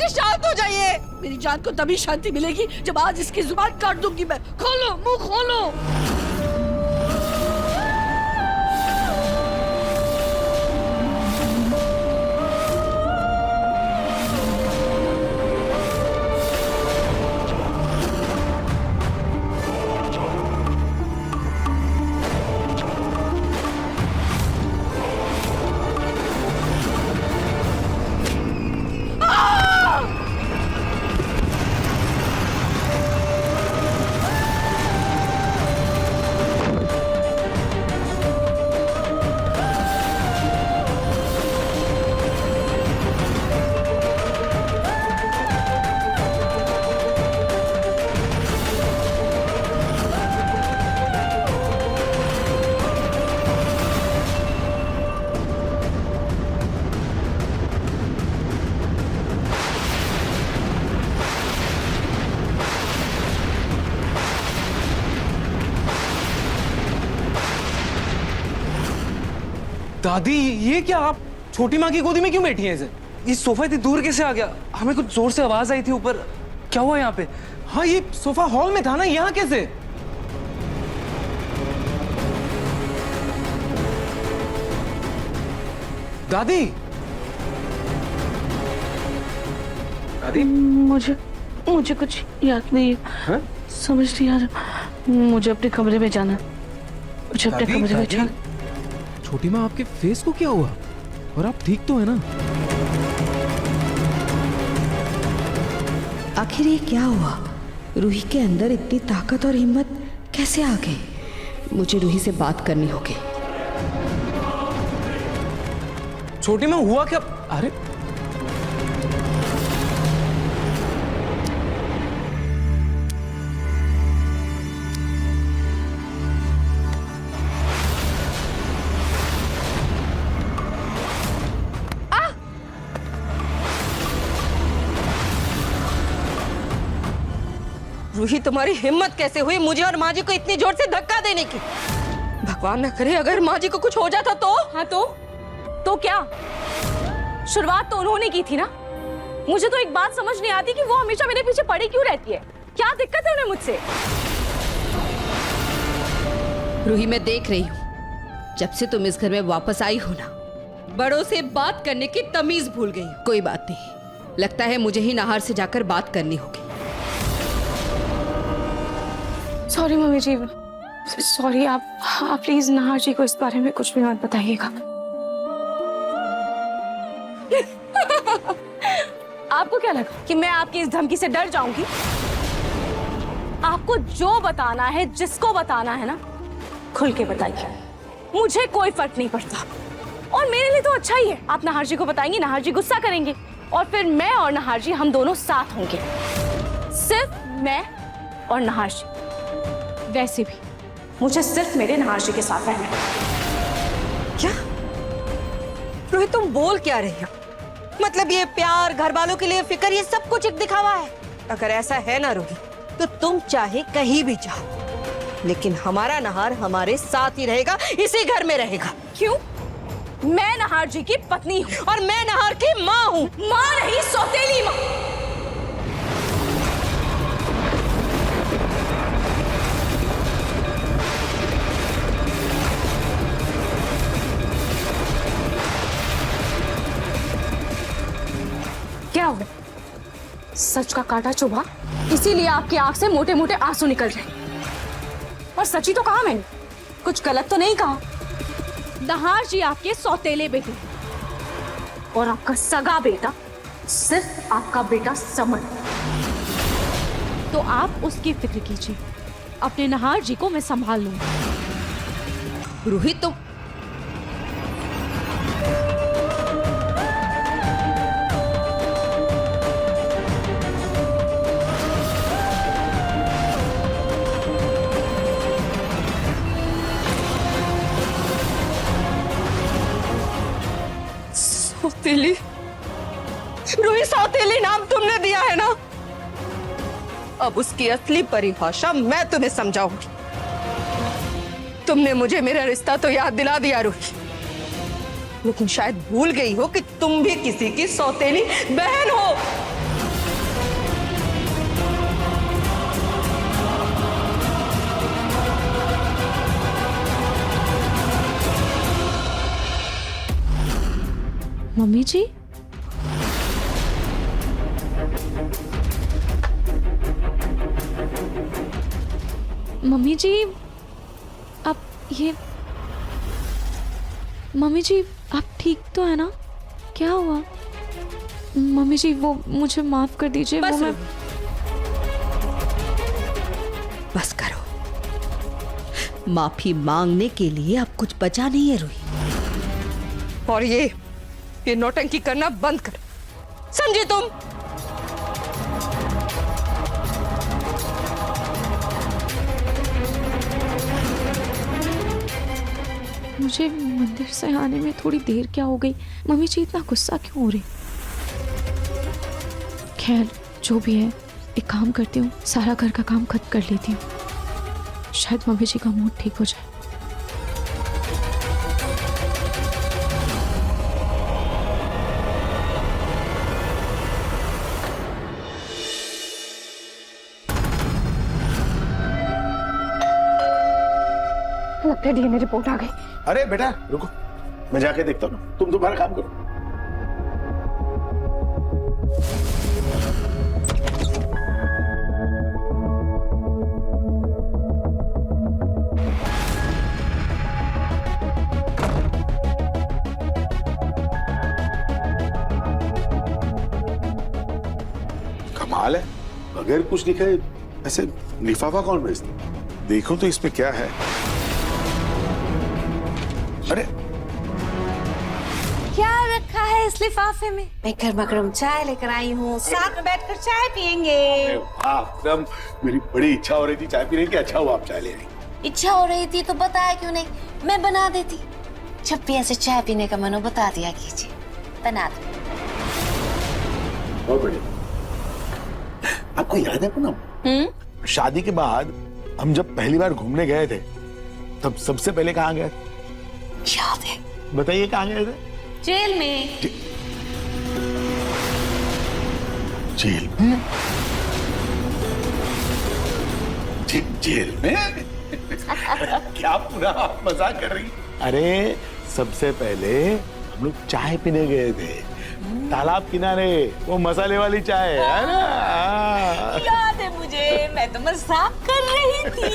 मुझे शांत हो जाइए। मेरी जान को तभी शांति मिलेगी जब आज इसकी जुबान काट दूंगी मैं। खोलो मुंह खोलो। दादी ये क्या, आप छोटी माँ की गोदी में क्यों बैठी हैं? ये सोफा इतनी दूर कैसे आ गया? हमें कुछ जोर से आवाज आई थी ऊपर। क्या हुआ यहाँ पे? हाँ ये सोफा हॉल में था ना, यहाँ कैसे? दादी दादी मुझे कुछ याद नहीं है। समझ नहीं आ रहा। मुझे अपने कमरे में जाना। मुझे अपने कमरे में जाना। छोटी माँ आपके फेस को क्या हुआ? और आप ठीक तो है ना? आखिर ये क्या हुआ? रूही के अंदर इतनी ताकत और हिम्मत कैसे आ गई? मुझे रूही से बात करनी होगी। छोटी माँ हुआ क्या? अरे रूही, तुम्हारी हिम्मत कैसे हुई मुझे और माँ जी को इतनी जोर से धक्का देने की? भगवान न करे अगर माँ जी को कुछ हो जाता तो? हाँ तो क्या? शुरुआत तो उन्होंने की थी ना। मुझे तो एक बात समझ नहीं आती कि वो हमेशा मेरे पीछे पड़ी क्यों रहती है। क्या दिक्कत है उन्हें मुझसे? रूही, मैं देख रही हूँ जब से तुम इस घर में वापस आई हो ना, बड़ों से बात करने की तमीज भूल गई। कोई बात नहीं, लगता है मुझे ही नाहर से जाकर बात करनी होगी। सॉरी मम्मी जी, सॉरी। आप प्लीज नाहर जी को इस बारे में कुछ भी मत बताइएगा। आपको क्या लगा कि मैं आपकी इस धमकी से डर जाऊंगी? आपको जो बताना है, जिसको बताना है ना, खुल के बताइए। मुझे कोई फर्क नहीं पड़ता और मेरे लिए तो अच्छा ही है। आप नाहर जी को बताएंगे, नाहर जी गुस्सा करेंगे और फिर मैं और नाहर जी हम दोनों साथ होंगे। सिर्फ मैं और नाहर जी। वैसे भी मुझे सिर्फ मेरे नाहर जी के साथ रहना है। क्या रोहित, तुम बोल क्या रही हो? मतलब ये प्यार, घर वालों के लिए फिक्र, ये सब कुछ एक दिखावा है? अगर ऐसा है ना रोहित, तो तुम चाहे कहीं भी जाओ, लेकिन हमारा नाहर हमारे साथ ही रहेगा, इसी घर में रहेगा। क्यों? मैं नाहर जी की पत्नी हूँ और मैं नाहर की माँ हूँ। माँ नहीं, सौतेली माँ। क्या हुआ? सच का कांटा चुभा, इसीलिए आपकी आंख से मोटे मोटे आंसू निकल रहे। और सच्ची तो कहा मैंने, कुछ गलत तो नहीं कहा। नाहर जी आपके सौतेले बेटे और आपका सगा बेटा सिर्फ आपका बेटा समर। तो आप उसकी फिक्र कीजिए, अपने नाहर जी को मैं संभाल लूंगी। रोहित, तुम सौतेली, रोहित सौतेली नाम तुमने दिया है ना? अब उसकी असली परिभाषा मैं तुम्हें समझाऊंगी। तुमने मुझे मेरा रिश्ता तो याद दिला दिया रोहित, लेकिन शायद भूल गई हो कि तुम भी किसी की सौतेली बहन हो। मम्मी जी, मम्मी जी, आप ये, मम्मी जी आप ठीक तो है ना? क्या हुआ? मम्मी जी वो मुझे माफ कर दीजिए। बस वो मैं रूही, बस करो। माफी मांगने के लिए अब कुछ बचा नहीं है रूही। और ये नौटंकी करना बंद कर, समझे तुम? मुझे मंदिर से आने में थोड़ी देर क्या हो गई? मम्मी जी इतना गुस्सा क्यों हो रही? खैर जो भी है, एक काम करती हूँ, सारा घर का काम खत्म कर लेती हूँ, शायद मम्मी जी का मूड ठीक हो जाए। लगता है डीएनए रिपोर्ट आ गई। अरे बेटा रुको, मैं जाके देखता हूँ, तुम तुम्हारा काम करो। कमाल है, बगैर कुछ लिखे ऐसे लिफाफा कौन भेजता? देखो तो इसमें क्या है। अरे क्या रखा है इस लिफाफे में? मैं गर्मा गर्म चाय लेकर आई हूँ, साथ में बैठकर चाय पियेंगे। वाह, एकदम मेरी बड़ी इच्छा हो रही थी चाय पीने की। अच्छा हुआ आप चाय ले आई। इच्छा हो रही थी तो बताया क्यों नहीं? मैं बना देती। जब भी ऐसे चाय पीने का मन हो बता दिया कीजिए, बना दो। बहुत बढ़िया। आपको याद है पूनम, शादी के बाद हम जब पहली बार घूमने गए थे तब सबसे पहले कहाँ गए? याद है? बताइए कहाँ गए थे? जेल में। जेल में? जेल में? क्या पूरा आप मजाक कर रही? अरे सबसे पहले हम लोग चाय पीने गए थे, तालाब किनारे, वो मसाले वाली चाय है ना? याद है मुझे, मैं तो मजाक कर रही थी।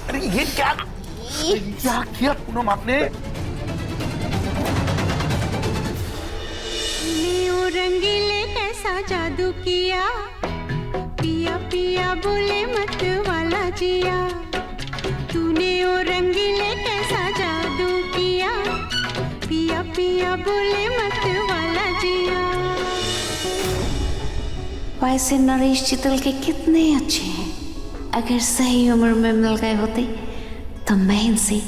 अरे ये क्या किया पूनम आपने? ओ रंगीले कैसा जादू किया, पिया पिया बोले मत वाला जिया। तूने ओ रंगीले कैसा जादू किया, पिया पिया बोले मत वाला जिया। वैसे नरेश चितल के कितने अच्छे हैं, अगर सही उम्र में मिल गए होते तो मैं इनसे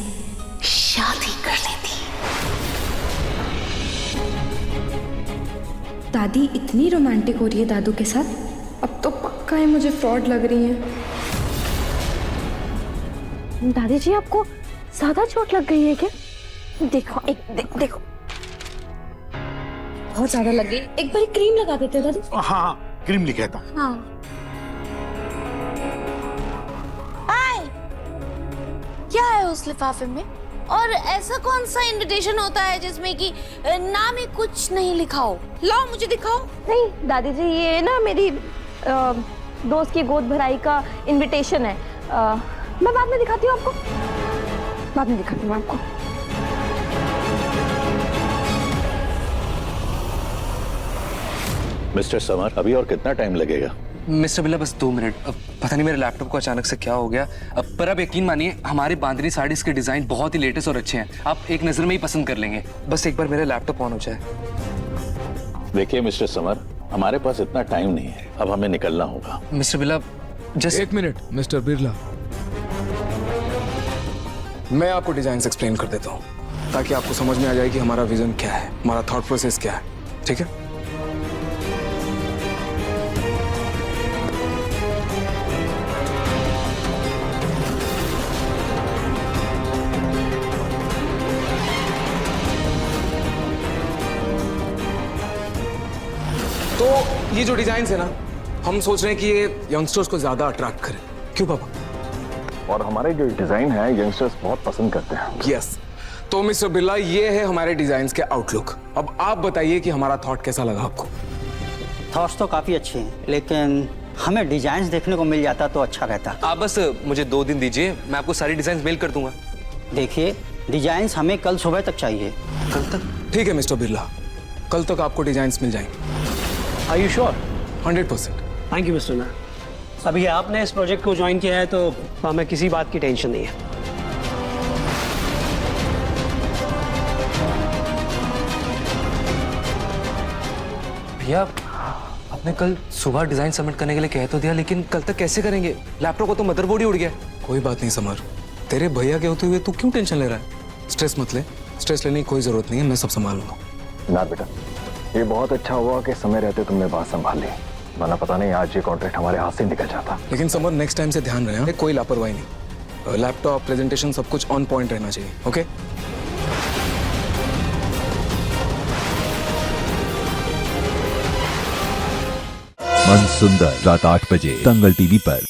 शादी कर लेती। दादी इतनी रोमांटिक हो रही है दादू के साथ, अब तो पक्का है मुझे फ्रॉड लग रही है। दादी जी आपको ज्यादा चोट लग गई है क्या? देखो देखो, बहुत ज्यादा लग गई। एक बार क्रीम लगा देते हो दादी। हाँ क्रीम लिखा था। हाँ क्या है उस लिफाफे में? और ऐसा कौन सा इनविटेशन होता है जिसमें कि नाम ही कुछ नहीं लिखा हो? लाओ मुझे दिखाओ। नहीं दादी जी, ये ना मेरी दोस्त की गोद भराई का इनविटेशन है। मैं बाद में दिखाती हूँ आपको, बाद में दिखाती हूँ आपको। मिस्टर समर, अभी और कितना टाइम लगेगा? मिस्टर बिल्ला बस 2 मिनट। अब पता नहीं मेरे लैपटॉप को अचानक से क्या हो गया। पर अब यकीन मानिए हमारी बांधनी साड़ीज के डिजाइन बहुत ही लेटेस्ट और अच्छे हैं, आप एक नजर में ही पसंद कर लेंगे। बस एक बार मेरा लैपटॉप ऑन हो जाए। देखिए मिस्टर समर, हमारे पास इतना टाइम नहीं है, अब हमें निकलना होगा। मिस्टर बिल्ला जस्ट एक मिनट मिस्टर बिरला, मैं आपको डिजाइन एक्सप्लेन कर देता हूँ ताकि आपको समझ में आ जाए कि हमारा विजन क्या है, हमारा थॉट प्रोसेस क्या है। ठीक है? तो ये जो डिजाइन है ना, हम सोच रहे हैं कि ये यंगस्टर्स को ज्यादा अट्रैक्ट करे। क्यों पापा? और हमारे जो डिजाइन है यंगस्टर्स बहुत पसंद करते हैं। यस, तो मिस्टर बिरला ये है हमारे डिजाइन के आउटलुक। अब आप बताइए कि हमारा थॉट कैसा लगा आपको? थॉट्स तो काफ़ी अच्छे हैं, लेकिन हमें डिजाइन देखने को मिल जाता तो अच्छा रहता। आप बस मुझे 2 दिन दीजिए, मैं आपको सारी डिजाइन मेल कर दूंगा। देखिए, डिजाइन हमें कल सुबह तक चाहिए। कल तक? ठीक है मिस्टर बिरला, कल तक आपको डिजाइन मिल जाएंगे। Are you sure? 100%। Thank you mister man. अभी आपने इस प्रोजेक्ट को ज्वाइन किया है तो हमें किसी बात की टेंशन नहीं है। भैया आपने कल सुबह डिजाइन सबमिट करने के लिए कह तो दिया, लेकिन कल तक कैसे करेंगे? लैपटॉप को तो मदरबोर्ड ही उड़ गया। कोई बात नहीं समर, तेरे भैया के होते हुए तू क्यों टेंशन ले रहा है? स्ट्रेस मत ले, स्ट्रेस लेने की कोई जरूरत नहीं है, मैं सब संभाल लूंगा। ना बेटा, ये बहुत अच्छा हुआ कि समय रहते तुमने बात संभाल ली, वरना पता नहीं आज ये कॉन्ट्रैक्ट हमारे हाथ से निकल जाता। लेकिन समर नेक्स्ट टाइम से ध्यान रहे, कोई लापरवाही नहीं। लैपटॉप, प्रेजेंटेशन सब कुछ ऑन पॉइंट रहना चाहिए। ओके? मन सुंदर रात 8 बजे दंगल टीवी पर।